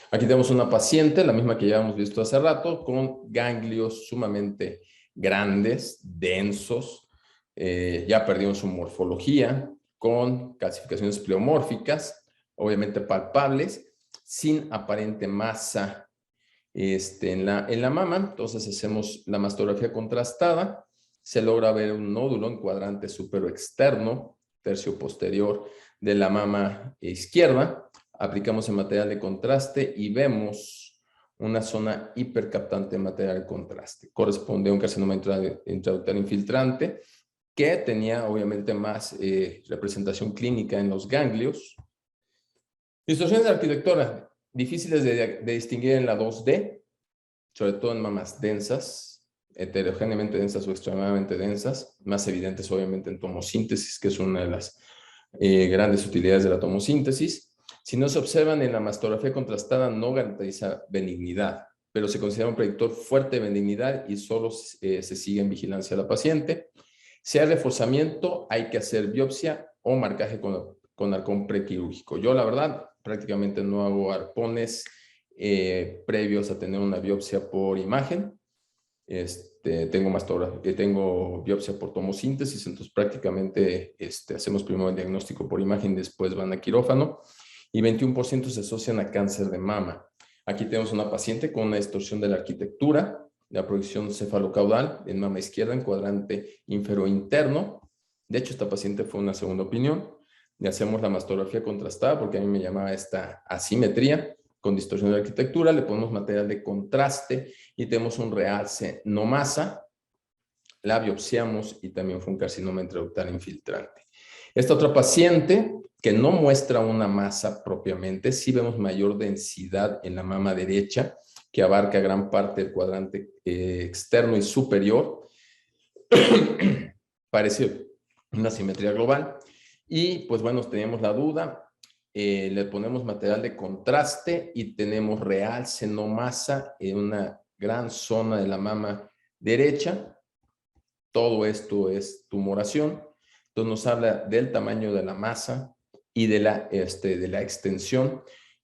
Aquí tenemos una paciente, la misma que ya hemos visto hace rato, con ganglios sumamente grandes, densos, ya perdieron su morfología, con calcificaciones pleomórficas, obviamente palpables, sin aparente masa en la mama. Entonces hacemos la mastografía contrastada, se logra ver un nódulo en cuadrante supero-externo, tercio posterior de la mama izquierda. Aplicamos el material de contraste y vemos una zona hipercaptante de material de contraste. Corresponde a un carcinoma intraductal infiltrante que tenía obviamente más representación clínica en los ganglios. Distorsiones de arquitectura difíciles de distinguir en la 2D, sobre todo en mamas densas, heterogéneamente densas o extremadamente densas, más evidentes obviamente en tomosíntesis, que es una de las grandes utilidades de la tomosíntesis. Si no se observan en la mastografía contrastada, no garantiza benignidad, pero se considera un predictor fuerte de benignidad y solo se sigue en vigilancia a la paciente. Si hay reforzamiento, hay que hacer biopsia o marcaje con arpón prequirúrgico. Yo, la verdad, prácticamente no hago arpones previos a tener una biopsia por imagen. Tengo biopsia por tomosíntesis, entonces prácticamente hacemos primero el diagnóstico por imagen, después van a quirófano, y 21% se asocian a cáncer de mama. Aquí tenemos una paciente con una distorsión de la arquitectura, la proyección cefalocaudal en mama izquierda en cuadrante infero-interno. De hecho, esta paciente fue una segunda opinión. Le hacemos la mastografía contrastada porque a mí me llamaba esta asimetría con distorsión de la arquitectura. Le ponemos material de contraste y tenemos un realce no masa. La biopsiamos y también fue un carcinoma intraductal infiltrante. Esta otra paciente que no muestra una masa propiamente, sí vemos mayor densidad en la mama derecha, que abarca gran parte del cuadrante externo y superior. Parece una simetría global. Y pues bueno, teníamos la duda, le ponemos material de contraste y tenemos realce no masa en una gran zona de la mama derecha. Todo esto es tumoración. Entonces nos habla del tamaño de la masa y de la extensión.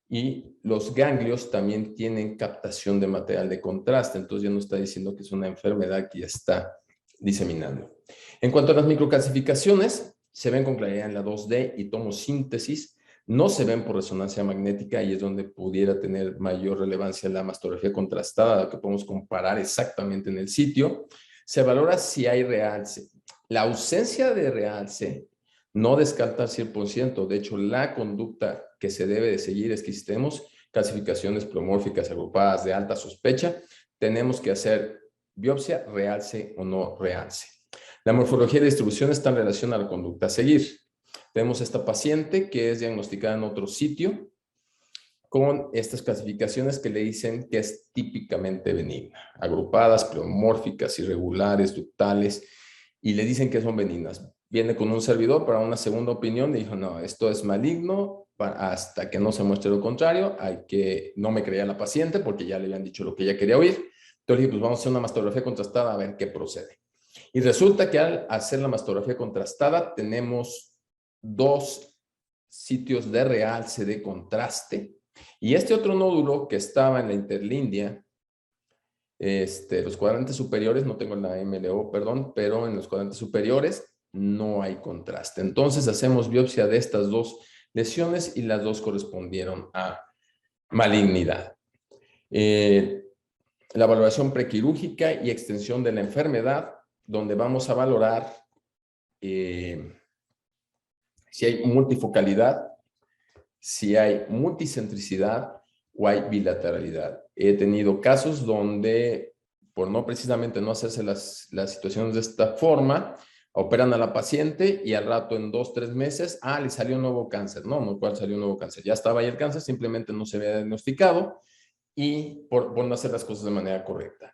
Y los ganglios también tienen captación de material de contraste. Entonces ya nos está diciendo que es una enfermedad que ya está diseminando. En cuanto a las microcalcificaciones, se ven con claridad en la 2D y tomosíntesis. No se ven por resonancia magnética y es donde pudiera tener mayor relevancia la mastografía contrastada, que podemos comparar exactamente en el sitio. Se valora si hay realce. La ausencia de realce no descarta al 100%. De hecho, la conducta que se debe de seguir es que si tenemos calcificaciones pleomórficas agrupadas de alta sospecha, tenemos que hacer biopsia, realce o no realce. La morfología y distribución está en relación a la conducta a seguir. Tenemos esta paciente que es diagnosticada en otro sitio con estas clasificaciones que le dicen que es típicamente benigna, agrupadas, pleomórficas, irregulares, ductales, y le dicen que son benignas. Viene con un servidor para una segunda opinión y dijo, no, esto es maligno, hasta que no se muestre lo contrario. No me creía la paciente porque ya le habían dicho lo que ella quería oír. Entonces dije, pues vamos a hacer una mastografía contrastada a ver qué procede. Y resulta que al hacer la mastografía contrastada tenemos 2 sitios de realce de contraste. Y este otro nódulo que estaba en la interlínea, los cuadrantes superiores, no tengo la MLO, perdón, pero en los cuadrantes superiores no hay contraste. Entonces hacemos biopsia de estas 2 lesiones y las 2 correspondieron a malignidad. La valoración prequirúrgica y extensión de la enfermedad, donde vamos a valorar si hay multifocalidad, si hay multicentricidad o hay bilateralidad. He tenido casos donde, por no precisamente no hacerse las situaciones de esta forma, operan a la paciente y al rato en 2-3 meses, le salió un nuevo cáncer. No, ¿cuál salió un nuevo cáncer? Ya estaba ahí el cáncer, simplemente no se había diagnosticado y por no hacer las cosas de manera correcta.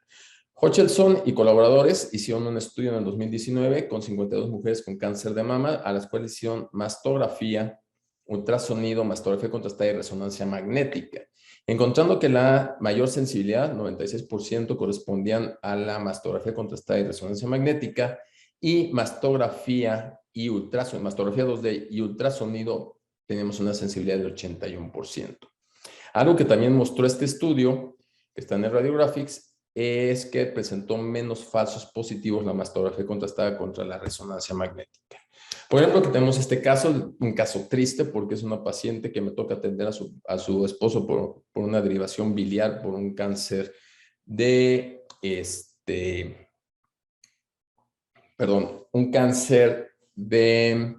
Hutchinson y colaboradores hicieron un estudio en el 2019 con 52 mujeres con cáncer de mama, a las cuales hicieron mastografía, ultrasonido, mastografía contrastada y resonancia magnética, encontrando que la mayor sensibilidad, 96%, correspondían a la mastografía contrastada y resonancia magnética, y mastografía y ultrasonido, mastografía 2D y ultrasonido, tenemos una sensibilidad del 81%. Algo que también mostró este estudio, que está en el Radiographics, es que presentó menos falsos positivos la mastografía contrastada contra la resonancia magnética. Por ejemplo, que tenemos este caso, un caso triste, porque es una paciente que me toca atender a su esposo por una derivación biliar, por un cáncer de, un cáncer de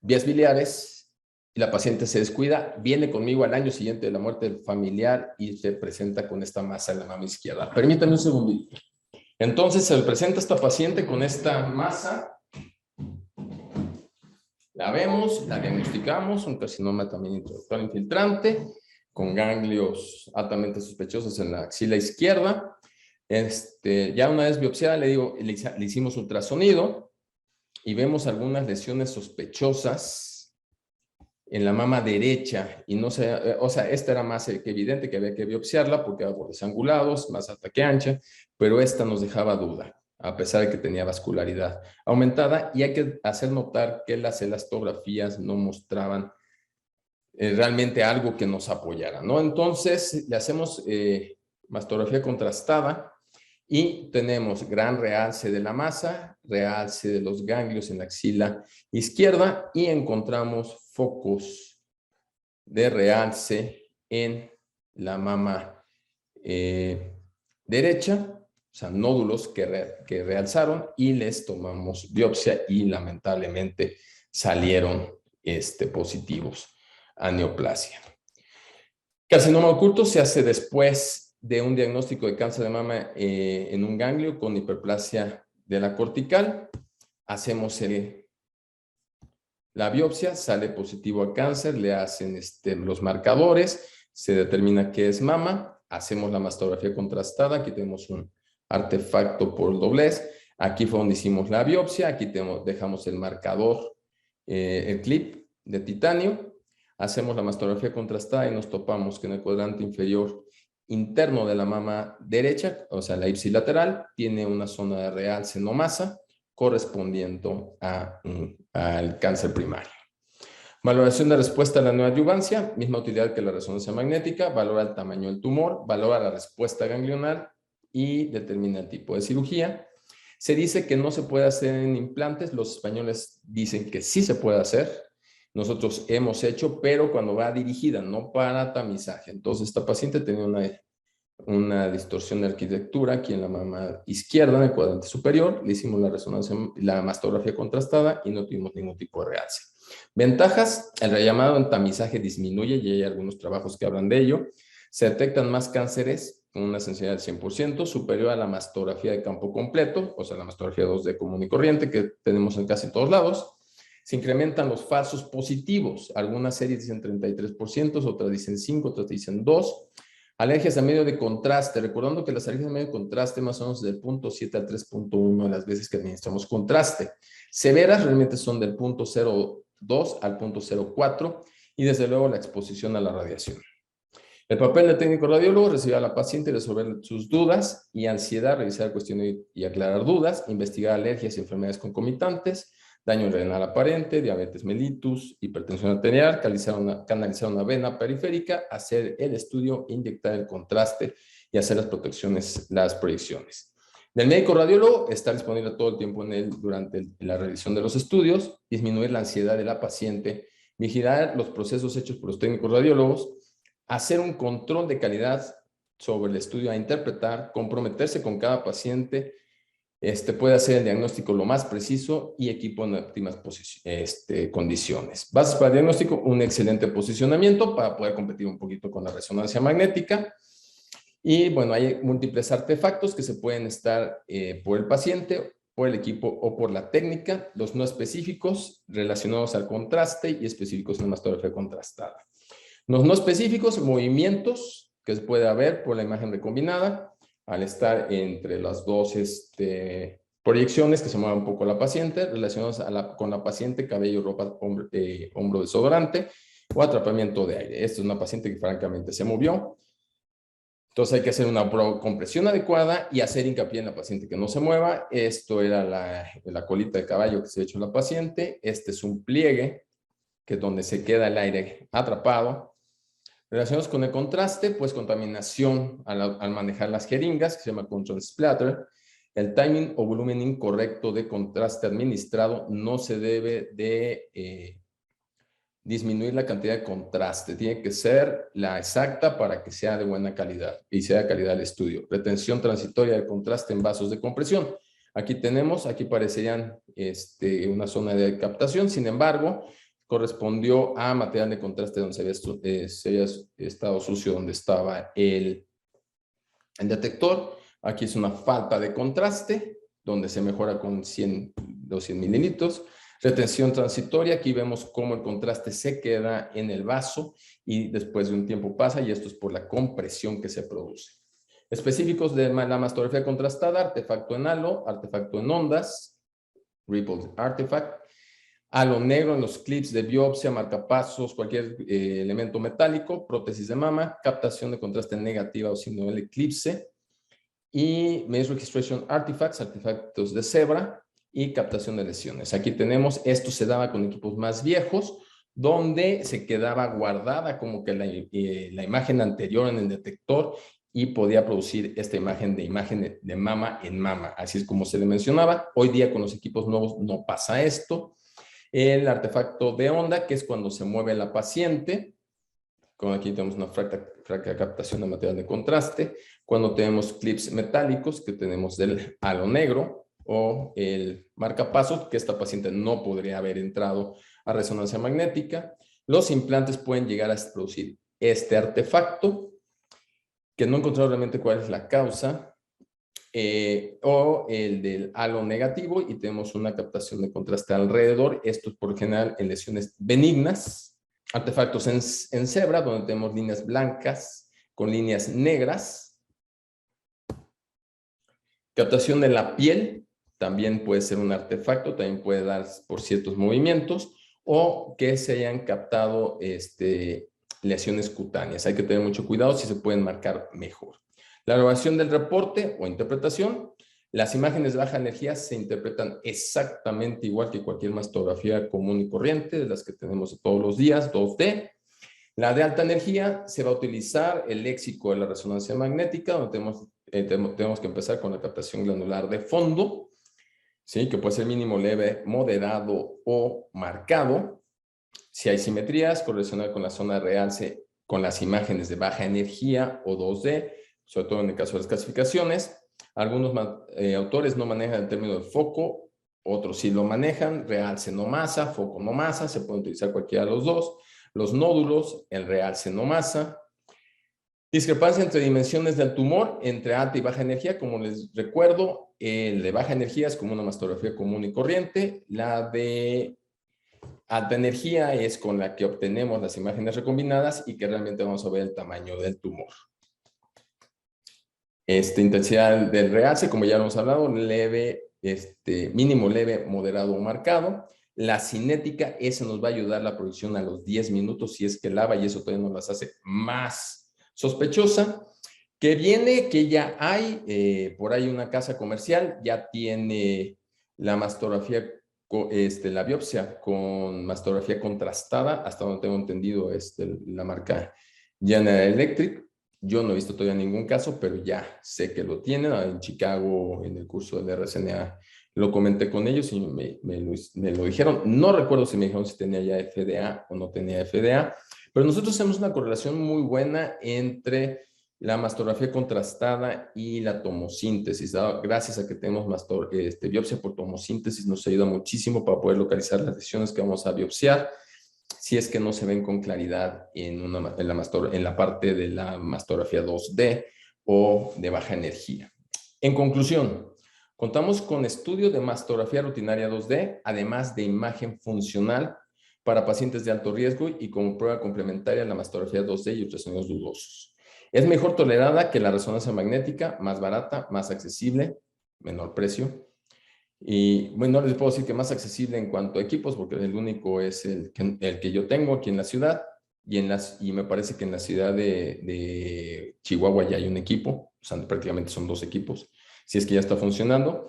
vías biliares. Y la paciente se descuida, viene conmigo al año siguiente de la muerte del familiar y se presenta con esta masa en la mama izquierda. Permítame un segundito. Entonces se le presenta esta paciente con esta masa. La vemos, la diagnosticamos, un carcinoma también intraductal infiltrante, con ganglios altamente sospechosos en la axila izquierda. Ya una vez biopsiada, le hicimos ultrasonido y vemos algunas lesiones sospechosas en la mama derecha, y no sé, o sea, esta era más que evidente que había que biopsiarla porque era bordes angulados, más alta que ancha, pero esta nos dejaba duda, a pesar de que tenía vascularidad aumentada, y hay que hacer notar que las elastografías no mostraban realmente algo que nos apoyara, ¿no? Entonces, le hacemos mastografía contrastada, y tenemos gran realce de la masa, realce de los ganglios en la axila izquierda, y encontramos focos de realce en la mama derecha, o sea, nódulos que realzaron, y les tomamos biopsia y lamentablemente salieron positivos a neoplasia. Carcinoma oculto se hace después de un diagnóstico de cáncer de mama en un ganglio con hiperplasia de la cortical. Hacemos la biopsia, sale positivo a cáncer, le hacen los marcadores, se determina que es mama, hacemos la mastografía contrastada, aquí tenemos un artefacto por doblez, aquí fue donde hicimos la biopsia, aquí dejamos el marcador, el clip de titanio, hacemos la mastografía contrastada y nos topamos que en el cuadrante inferior interno de la mama derecha, o sea, la ipsilateral, tiene una zona de realce no masa correspondiendo al cáncer primario. Valoración de respuesta a la neoadyuvancia, misma utilidad que la resonancia magnética, valora el tamaño del tumor, valora la respuesta ganglionar y determina el tipo de cirugía. Se dice que no se puede hacer en implantes, los españoles dicen que sí se puede hacer. Nosotros hemos hecho, pero cuando va dirigida, no para tamizaje. Entonces, esta paciente tenía una distorsión de arquitectura aquí en la mama izquierda, en el cuadrante superior. Le hicimos la resonancia, la mastografía contrastada y no tuvimos ningún tipo de realce. Ventajas: el rellamado en tamizaje disminuye y hay algunos trabajos que hablan de ello. Se detectan más cánceres con una sensibilidad del 100%, superior a la mastografía de campo completo, o sea, la mastografía 2D común y corriente que tenemos en casi todos lados. Se incrementan los falsos positivos. Algunas series dicen 33%, otras dicen 5%, otras dicen 2%. Alergias a medio de contraste. Recordando que las alergias a medio de contraste más o menos del 0.7 al 3.1 de las veces que administramos contraste. Severas realmente son del 0.02 al 0.04 y desde luego la exposición a la radiación. El papel del técnico radiólogo: recibir a la paciente, resolver sus dudas y ansiedad, revisar el cuestionario y aclarar dudas, investigar alergias y enfermedades concomitantes, daño renal aparente, diabetes mellitus, hipertensión arterial, canalizar una vena periférica, hacer el estudio, inyectar el contraste y hacer las proyecciones. Del médico radiólogo: estar disponible todo el tiempo en él durante la revisión de los estudios, disminuir la ansiedad de la paciente, vigilar los procesos hechos por los técnicos radiólogos, hacer un control de calidad sobre el estudio a interpretar, comprometerse con cada paciente, puede hacer el diagnóstico lo más preciso y equipo en óptimas condiciones. Bases para el diagnóstico: un excelente posicionamiento para poder competir un poquito con la resonancia magnética. Y bueno, hay múltiples artefactos que se pueden estar por el paciente, por el equipo o por la técnica. Los no específicos relacionados al contraste y específicos en la mastografía contrastada. Los no específicos: movimientos que se puede ver por la imagen recombinada al estar entre las dos proyecciones que se mueve un poco la paciente, relacionadas con la paciente, cabello, ropa, hombro, desodorante o atrapamiento de aire. Esta es una paciente que francamente se movió. Entonces hay que hacer una compresión adecuada y hacer hincapié en la paciente que no se mueva. Esto era la colita de caballo que se ha hecho la paciente. Este es un pliegue, que es donde se queda el aire atrapado. Relacionados con el contraste, pues contaminación al manejar las jeringas, que se llama control splatter. El timing o volumen incorrecto de contraste administrado no se debe de disminuir la cantidad de contraste. Tiene que ser la exacta para que sea de buena calidad y sea de calidad el estudio. Retención transitoria de contraste en vasos de compresión. Aquí parecerían una zona de captación, sin embargo, correspondió a material de contraste donde se había estado sucio, donde estaba el detector. Aquí es una falta de contraste, donde se mejora con 200 mililitros. Retención transitoria, aquí vemos cómo el contraste se queda en el vaso y después de un tiempo pasa, y esto es por la compresión que se produce. Específicos de la mastografía contrastada: artefacto en halo, artefacto en ondas, ripple artifact, halo negro en los clips de biopsia, marcapasos, cualquier elemento metálico, prótesis de mama, captación de contraste negativa o signo del eclipse, y Maze Registration Artifacts, artefactos de cebra, y captación de lesiones. Aquí tenemos, esto se daba con equipos más viejos, donde se quedaba guardada como que la imagen anterior en el detector y podía producir esta imagen de mama en mama. Así es como se le mencionaba. Hoy día con los equipos nuevos no pasa esto. El artefacto de onda, que es cuando se mueve la paciente. Aquí tenemos una franca captación de material de contraste. Cuando tenemos clips metálicos, que tenemos del halo negro, o el marcapasos, que esta paciente no podría haber entrado a resonancia magnética. Los implantes pueden llegar a producir este artefacto, que no he encontrado realmente cuál es la causa, o el del halo negativo, y tenemos una captación de contraste alrededor. Esto es por general en lesiones benignas. Artefactos en cebra, donde tenemos líneas blancas con líneas negras. Captación de la piel, también puede ser un artefacto, también puede dar por ciertos movimientos, o que se hayan captado lesiones cutáneas. Hay que tener mucho cuidado si se pueden marcar mejor. La elaboración del reporte o interpretación. Las imágenes de baja energía se interpretan exactamente igual que cualquier mastografía común y corriente, de las que tenemos todos los días, 2D. La de alta energía se va a utilizar el léxico de la resonancia magnética, donde tenemos que empezar con la captación granular de fondo, ¿sí? Que puede ser mínimo, leve, moderado o marcado. Si hay simetrías, correlacionar con la zona de realce con las imágenes de baja energía o 2D, sobre todo en el caso de las clasificaciones. Algunos autores no manejan el término de foco, otros sí lo manejan: realce no masa, foco no masa, se puede utilizar cualquiera de los dos. Los nódulos, el realce no masa. Discrepancia entre dimensiones del tumor entre alta y baja energía. Como les recuerdo, el de baja energía es como una mastografía común y corriente. La de alta energía es con la que obtenemos las imágenes recombinadas y que realmente vamos a ver el tamaño del tumor. Intensidad del realce, como ya lo hemos hablado, leve, mínimo, leve, moderado o marcado. La cinética, esa nos va a ayudar la producción a los 10 minutos si es que lava, y eso todavía nos las hace más sospechosa. Que ya hay por ahí una casa comercial, ya tiene la mastografía, la biopsia con mastografía contrastada, hasta donde tengo entendido, la marca General Electric. Yo no he visto todavía ningún caso, pero ya sé que lo tienen. En Chicago, en el curso de RCNA, lo comenté con ellos y me lo dijeron. No recuerdo si me dijeron si tenía ya FDA o no tenía FDA, pero nosotros hacemos una correlación muy buena entre la mastografía contrastada y la tomosíntesis. Gracias a que tenemos biopsia por tomosíntesis, nos ayuda muchísimo para poder localizar las lesiones que vamos a biopsiar, si es que no se ven con claridad en la parte de la mastografía 2D o de baja energía. En conclusión, contamos con estudio de mastografía rutinaria 2D, además de imagen funcional para pacientes de alto riesgo y como prueba complementaria la mastografía 2D y ultrasonidos dudosos. Es mejor tolerada que la resonancia magnética, más barata, más accesible, menor precio. Y bueno, no les puedo decir que más accesible en cuanto a equipos, porque el único es el que yo tengo aquí en la ciudad, y me parece que en la ciudad de Chihuahua ya hay un equipo, o sea, prácticamente son 2 equipos, si es que ya está funcionando.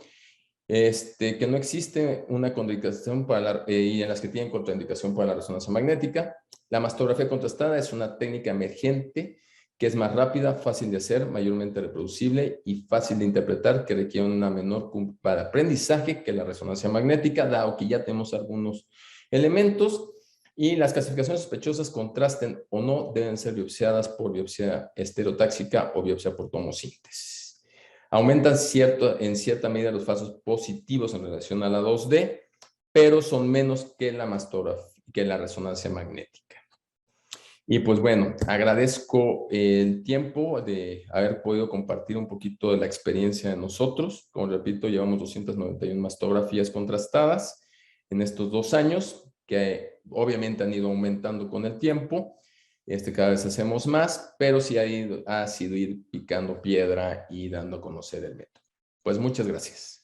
Que no existe una contraindicación y en las que tienen contraindicación para la resonancia magnética. La mastografía contrastada es una técnica emergente que es más rápida, fácil de hacer, mayormente reproducible y fácil de interpretar, que requiere una menor curva de aprendizaje que la resonancia magnética, dado que ya tenemos algunos elementos, y las clasificaciones sospechosas, contrasten o no, deben ser biopsiadas por biopsia estereotáxica o biopsia por tomosíntesis. Aumentan en cierta medida los falsos positivos en relación a la 2D, pero son menos que la mastografía, que la resonancia magnética. Y pues bueno, agradezco el tiempo de haber podido compartir un poquito de la experiencia de nosotros. Como repito, llevamos 291 mastografías contrastadas en estos 2 años, que obviamente han ido aumentando con el tiempo. Cada vez hacemos más, pero sí ha sido ir picando piedra y dando a conocer el método. Pues muchas gracias.